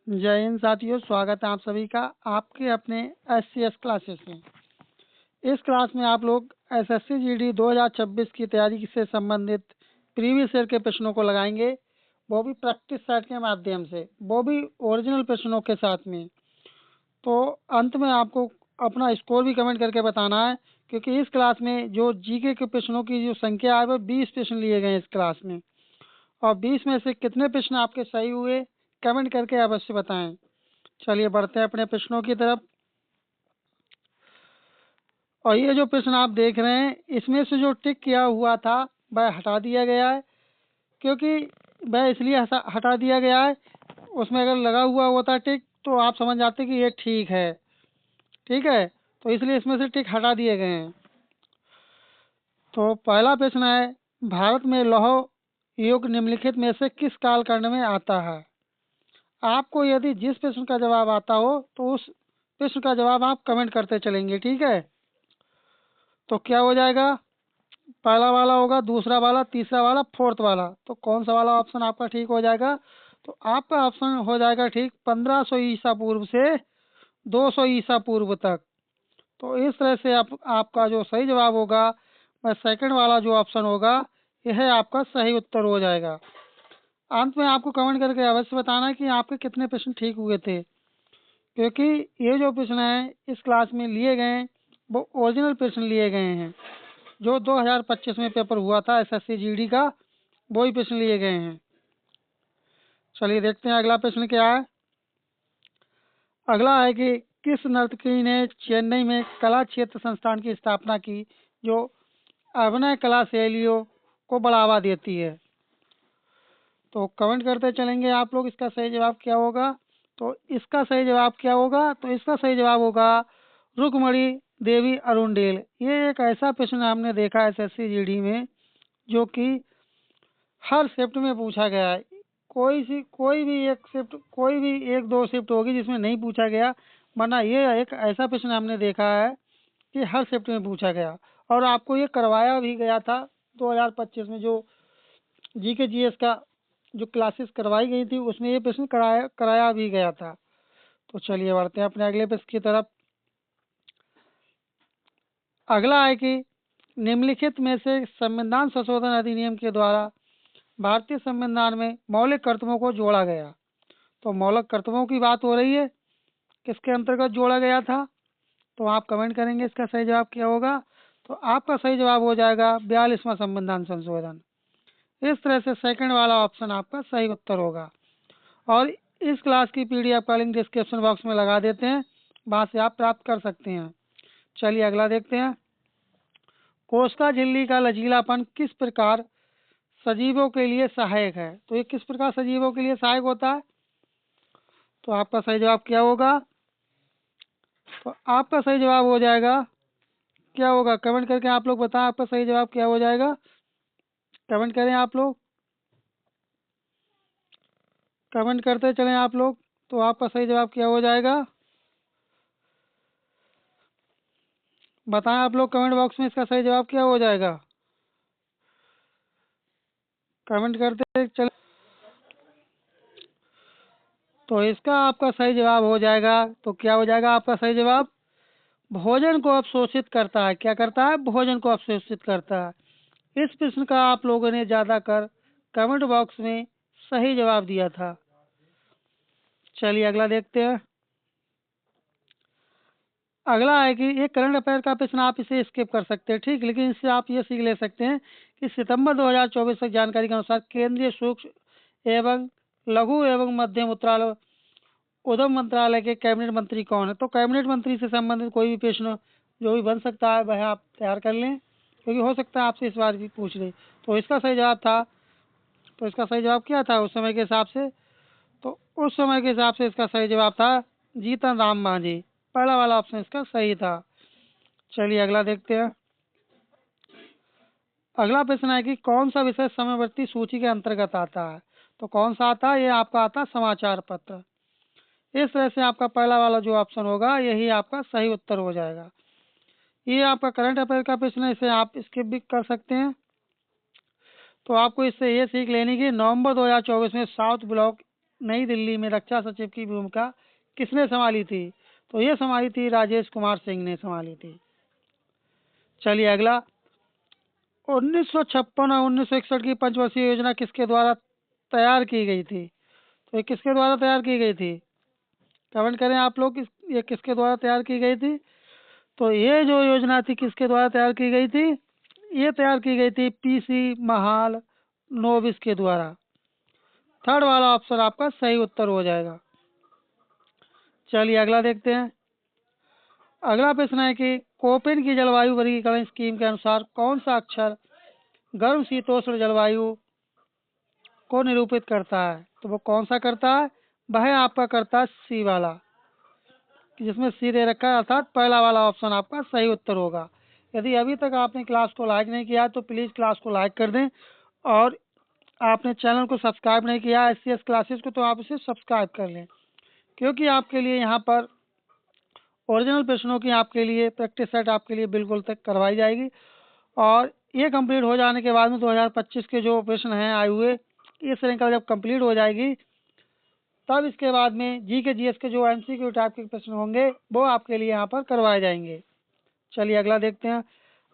जय हिंद साथियों, स्वागत है आप सभी का आपके अपने SCS क्लासेस में। इस क्लास में आप लोग SSC GD 2026 की तैयारी से संबंधित प्रीवियस ईयर के प्रश्नों को लगाएंगे, वो भी प्रैक्टिस सेट के माध्यम से, वो भी ओरिजिनल प्रश्नों के साथ में। तो अंत में आपको अपना स्कोर भी कमेंट करके बताना है, क्योंकि इस क्लास में जो जीके के प्रश्नों की जो संख्या है वो 20 प्रश्न लिए गए इस क्लास में, और 20 में से कितने प्रश्न आपके सही हुए कमेंट करके अवश्य बताएं। चलिए बढ़ते हैं अपने प्रश्नों की तरफ। और ये जो प्रश्न आप देख रहे हैं, इसमें से जो टिक किया हुआ था वह हटा दिया गया है, क्योंकि वह इसलिए हटा दिया गया है, उसमें अगर लगा हुआ होता टिक तो आप समझ जाते कि ये ठीक है। ठीक है, तो इसलिए इसमें से टिक हटा दिए गए हैं। तो पहला प्रश्न है, भारत में लौह युग निम्नलिखित में से किस कालखंड में आता है? आपको यदि जिस प्रश्न का जवाब आता हो तो उस प्रश्न का जवाब आप कमेंट करते चलेंगे। ठीक है, तो क्या हो जाएगा? पहला वाला होगा, दूसरा वाला, तीसरा वाला, फोर्थ वाला। तो कौन सा वाला ऑप्शन आपका ठीक हो जाएगा? तो आपका ऑप्शन हो जाएगा ठीक 1500 ईसा पूर्व से 200 ईसा पूर्व तक। तो इस तरह से आपका जो सही जवाब होगा वह सेकंड वाला जो ऑप्शन होगा, यह आपका सही उत्तर हो जाएगा। अंत में आपको कमेंट करके अवश्य बताना है कि आपके कितने प्रश्न ठीक हुए थे, क्योंकि ये जो प्रश्न है इस क्लास में लिए गए हैं वो ओरिजिनल प्रश्न लिए गए हैं। जो 2025 में पेपर हुआ था SSC GD का, वही प्रश्न लिए गए हैं। चलिए देखते हैं अगला प्रश्न क्या है। अगला है कि किस नर्तकी ने चेन्नई में कला क्षेत्र संस्थान की स्थापना की, जो अभिनय कला शैलियों को बढ़ावा देती है? तो कमेंट करते चलेंगे आप लोग, इसका सही जवाब क्या होगा? तो इसका सही जवाब क्या होगा? तो इसका सही जवाब होगा रुक्मणी देवी अरुणडेल। ये एक ऐसा प्रश्न हमने देखा है SSC GD में, जो कि हर शिफ्ट में पूछा गया है। कोई भी एक शिफ्ट, कोई भी एक दो शिफ्ट होगी जिसमें नहीं पूछा गया, वरना ये एक ऐसा प्रश्न हमने देखा है कि हर शिफ्ट में पूछा गया। और आपको ये करवाया भी गया था 2025 में, जो GK GS का जो क्लासेस करवाई गई थी उसमें ये प्रश्न कराया भी गया था। तो चलिए बढ़ते हैं अपने अगले प्रश्न की तरफ। अगला है कि निम्नलिखित में से संविधान संशोधन अधिनियम के द्वारा भारतीय संविधान में मौलिक कर्तव्यों को जोड़ा गया। तो मौलिक कर्तव्यों की बात हो रही है, किसके अंतर्गत जोड़ा गया था? तो आप कमेंट करेंगे इसका सही जवाब क्या होगा? तो आपका सही जवाब हो जाएगा 42वां संविधान संशोधन। इस तरह से सेकंड वाला ऑप्शन आपका सही उत्तर होगा। और इस क्लास की PDF का लिंक डिस्क्रिप्शन बॉक्स में लगा देते हैं, वहां से आप प्राप्त कर सकते हैं। चलिए अगला देखते हैं। कोशिका झिल्ली का लचीलापन किस प्रकार सजीवों के लिए सहायक है? तो ये किस प्रकार सजीवों के लिए सहायक होता है? तो आपका सही जवाब क्या होगा? तो आपका सही जवाब हो जाएगा, क्या होगा? कमेंट करके आप लोग बताएं आपका सही जवाब क्या हो जाएगा। कमेंट करें आप लोग, कमेंट करते चलें आप लोग। तो आपका सही जवाब क्या हो जाएगा? बताएं आप लोग कमेंट बॉक्स में, इसका सही जवाब क्या हो जाएगा? कमेंट करते चले। तो इसका आपका सही जवाब हो जाएगा, तो क्या हो जाएगा आपका सही जवाब? भोजन को अवशोषित करता है। क्या करता है? भोजन को अवशोषित करता है। इस प्रश्न का आप लोगों ने ज्यादातर कमेंट बॉक्स में सही जवाब दिया था। चलिए अगला देखते हैं। अगला है कि ये करंट अफेयर का प्रश्न, आप इसे स्किप कर सकते हैं, ठीक, लेकिन इससे आप ये सीख ले सकते हैं कि सितंबर 2024 तक जानकारी के अनुसार केंद्रीय सूक्ष्म एवं लघु एवं मध्यम उद्यम मंत्रालय के कैबिनेट मंत्री कौन है? तो कैबिनेट मंत्री से संबंधित कोई भी प्रश्न जो भी बन सकता है वह आप तैयार कर लें, क्योंकि हो सकता है आपसे इस बार भी पूछ ले। तो इसका सही जवाब था, तो इसका सही जवाब क्या था उस समय के हिसाब से? तो उस समय के हिसाब से इसका सही जवाब था जीतन राम मांझी। पहला वाला ऑप्शन इसका सही था। चलिए अगला देखते हैं। अगला प्रश्न है कि कौन सा विषय समयवर्ती सूची के अंतर्गत आता है? तो कौन सा आता है? ये आपका आता है समाचार पत्र। इस तरह से आपका पहला वाला जो ऑप्शन होगा यही आपका सही उत्तर हो जाएगा। ये आपका करंट अफेयर का प्रश्न है, इसे आप स्किप भी कर सकते हैं। तो आपको इससे ये सीख लेनी कि नवंबर 2024 में साउथ ब्लॉक नई दिल्ली में रक्षा सचिव की भूमिका किसने संभाली थी? तो ये संभाली थी राजेश कुमार सिंह ने संभाली थी। चलिए अगला, 1956 और 1961 की पंचवर्षीय योजना किसके द्वारा तैयार की गई थी? तो ये किसके द्वारा तैयार की गई थी? कमेंट करें आप लोग, ये किसके द्वारा तैयार की गई थी? तो ये जो योजना थी किसके द्वारा तैयार की गई थी? ये तैयार की गई थी पीसी महाल नोबिस के द्वारा। थर्ड वाला ऑप्शन आपका सही उत्तर हो जाएगा। चलिए अगला देखते हैं। अगला प्रश्न है कि कोपेन की जलवायु वर्गीकरण स्कीम के अनुसार कौन सा अक्षर गर्म शीतोष्ण जलवायु को निरूपित करता है? तो वो कौन सा करता है? वह आपका करता है सी वाला, जिसमें सी दे रखा है, अर्थात पहला वाला ऑप्शन आपका सही उत्तर होगा। यदि अभी तक आपने क्लास को लाइक नहीं किया तो प्लीज़ क्लास को लाइक कर दें, और आपने चैनल को सब्सक्राइब नहीं किया SCS क्लासेस को तो आप इसे सब्सक्राइब कर लें, क्योंकि आपके लिए यहाँ पर ओरिजिनल प्रश्नों की आपके लिए प्रैक्टिस सेट आपके लिए बिल्कुल तक करवाई जाएगी। और ये कंप्लीट हो जाने के बाद में 2025 के जो प्रश्न हैं आए हुए, ये श्रृंखला जब कंप्लीट हो जाएगी तब इसके बाद में जी के GS के जो MCQ टाइप के प्रश्न होंगे वो आपके लिए यहाँ पर करवाए जाएंगे। चलिए अगला देखते हैं।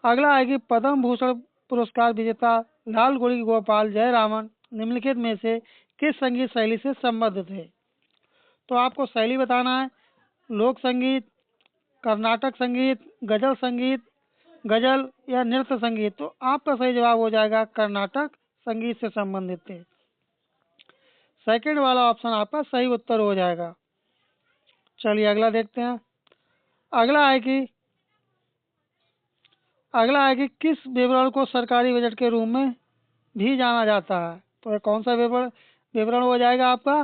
अगला आएगी पद्म भूषण पुरस्कार विजेता लाल गुड़ी गोपाल जयरामन निम्नलिखित में से किस संगीत शैली से संबद्ध थे? तो आपको शैली बताना है, लोक संगीत, कर्नाटक संगीत, गजल संगीत, गजल या नृत्य संगीत। तो आपका सही जवाब हो जाएगा कर्नाटक संगीत से संबंधित थे। सेकंड वाला ऑप्शन आपका सही उत्तर हो जाएगा। चलिए अगला देखते हैं। अगला है कि किस विवरण को सरकारी बजट के रूप में भी जाना जाता है? तो ये कौन सा विवरण हो जाएगा आपका?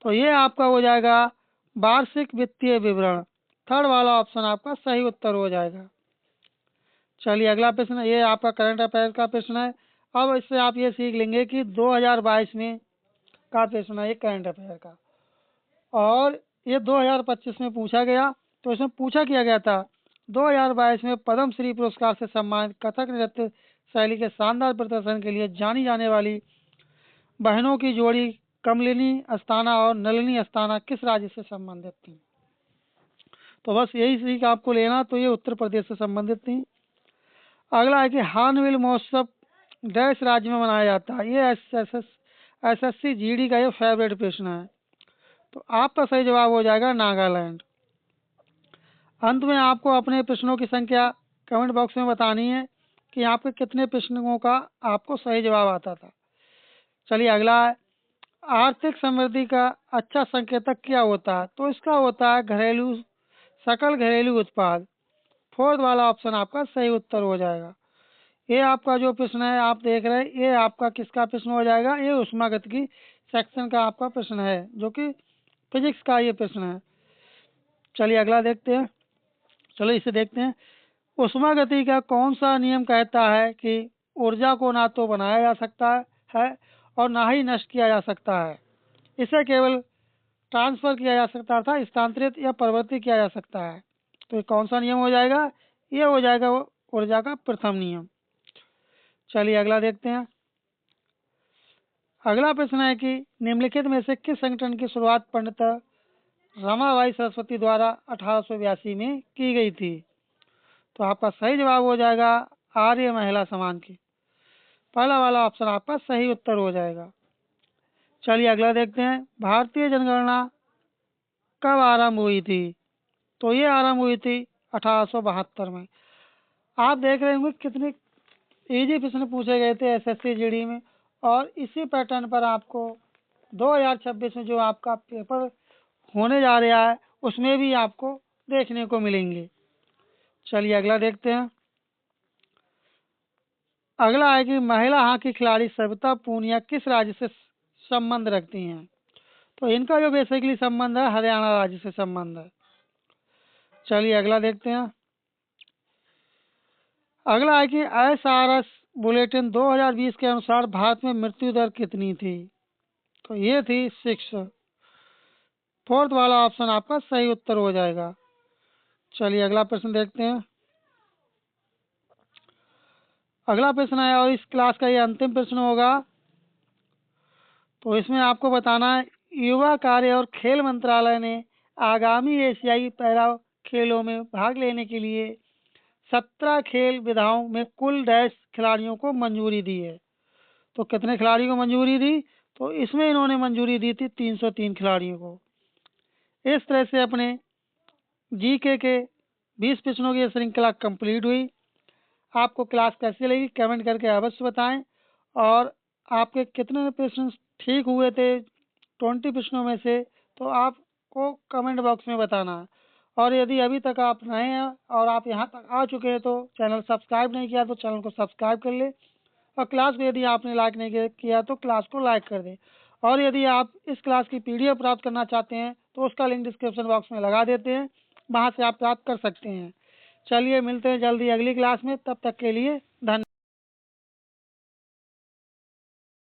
तो ये आपका हो जाएगा वार्षिक वित्तीय विवरण। थर्ड वाला ऑप्शन आपका सही उत्तर हो जाएगा। चलिए अगला प्रश्न, ये आपका करंट अफेयर का प्रश्न है। अब इससे आप ये सीख लेंगे कि 2022 में का प्रश्न है, ये करंट अफेयर का, और ये 2025 में पूछा गया। तो इसमें पूछा किया गया था 2022 में पद्म श्री पुरस्कार से सम्मानित कथक नृत्य शैली के शानदार प्रदर्शन के लिए जानी जाने वाली बहनों की जोड़ी कमलिनी अस्थाना और नलिनी अस्थाना किस राज्य से संबंधित थी? तो बस यही सीख आपको लेना, तो ये उत्तर प्रदेश से संबंधित थी। अगला है कि हार्नबिल महोत्सव डैश राज्य में मनाया जाता है? ये SSC GD का ये फेवरेट प्रश्न है। तो आपका सही जवाब हो जाएगा नागालैंड। अंत में आपको अपने प्रश्नों की संख्या कमेंट बॉक्स में बतानी है कि आपके कितने प्रश्नों का आपको सही जवाब आता था। चलिए अगला है, आर्थिक समृद्धि का अच्छा संकेतक क्या होता है? तो इसका होता है सकल घरेलू उत्पाद। फोर्थ वाला ऑप्शन आपका सही उत्तर हो जाएगा। ये आपका जो प्रश्न है आप देख रहे हैं, ये आपका किसका प्रश्न हो जाएगा? ये ऊष्मागतिकी सेक्शन का आपका प्रश्न है, जो कि फिजिक्स का ये प्रश्न है। चलिए अगला देखते हैं। चलो इसे देखते हैं। ऊष्मागतिकी का कौन सा नियम कहता है कि ऊर्जा को ना तो बनाया जा सकता है और ना ही नष्ट किया जा सकता है, इसे केवल ट्रांसफर किया जा सकता था, स्थानांतरित या परिवर्तित किया जा सकता है? तो ये कौन सा नियम हो जाएगा? ये हो जाएगा ऊर्जा का प्रथम नियम। चलिए अगला देखते हैं। अगला प्रश्न है कि निम्नलिखित में से किस संगठन की शुरुआत पंडित रमाबाई सरस्वती द्वारा 1882 में की गई थी? तो आपका सही जवाब हो जाएगा आर्य महिला समान की। पहला वाला ऑप्शन आपका सही उत्तर हो जाएगा। चलिए अगला देखते हैं। भारतीय जनगणना कब आरंभ हुई थी? तो ये आरंभ हुई थी 1872 में। आप देख रहे होंगे कितने इजी प्रश्न पूछे गए थे SSC GD में, और इसी पैटर्न पर आपको 2026 में जो आपका पेपर होने जा रहा है उसमें भी आपको देखने को मिलेंगे। चलिए अगला देखते हैं। अगला है कि महिला हॉकी खिलाड़ी सविता पूनिया किस राज्य से संबंध रखती हैं? तो इनका जो बेसिकली संबंध है हरियाणा राज्य से संबंध है। चलिए अगला देखते हैं। अगला है कि SRS बुलेटिन 2020 के अनुसार भारत में मृत्यु दर कितनी थी? तो ये थी 6। फोर्थ वाला ऑप्शन आपका सही उत्तर हो जाएगा। चलिए अगला प्रश्न देखते हैं। अगला प्रश्न है और इस क्लास का ये अंतिम प्रश्न होगा। तो इसमें आपको बताना है युवा कार्य और खेल मंत्रालय ने आगामी एशियाई पैरा खेलों में भाग लेने के लिए 17 खेल विधाओं में कुल डैश खिलाड़ियों को मंजूरी दी है। तो कितने खिलाड़ियों को मंजूरी दी? तो इसमें इन्होंने मंजूरी दी थी 303 खिलाड़ियों को। इस तरह से अपने जीके के 20 प्रश्नों की श्रृंखला कंप्लीट हुई। आपको क्लास कैसी लगी कमेंट करके अवश्य बताएं, और आपके कितने प्रश्न ठीक हुए थे 20 प्रश्नों में से, तो आपको कमेंट बॉक्स में बताना है। और यदि अभी तक आप नए हैं और आप यहाँ तक आ चुके हैं तो चैनल सब्सक्राइब नहीं किया तो चैनल को सब्सक्राइब कर ले, और क्लास को यदि आपने लाइक नहीं किया तो क्लास को लाइक कर दें। और यदि आप इस क्लास की पीडीएफ प्राप्त करना चाहते हैं तो उसका लिंक डिस्क्रिप्शन बॉक्स में लगा देते हैं, वहाँ से आप प्राप्त कर सकते हैं। चलिए मिलते हैं जल्दी अगली क्लास में, तब तक के लिए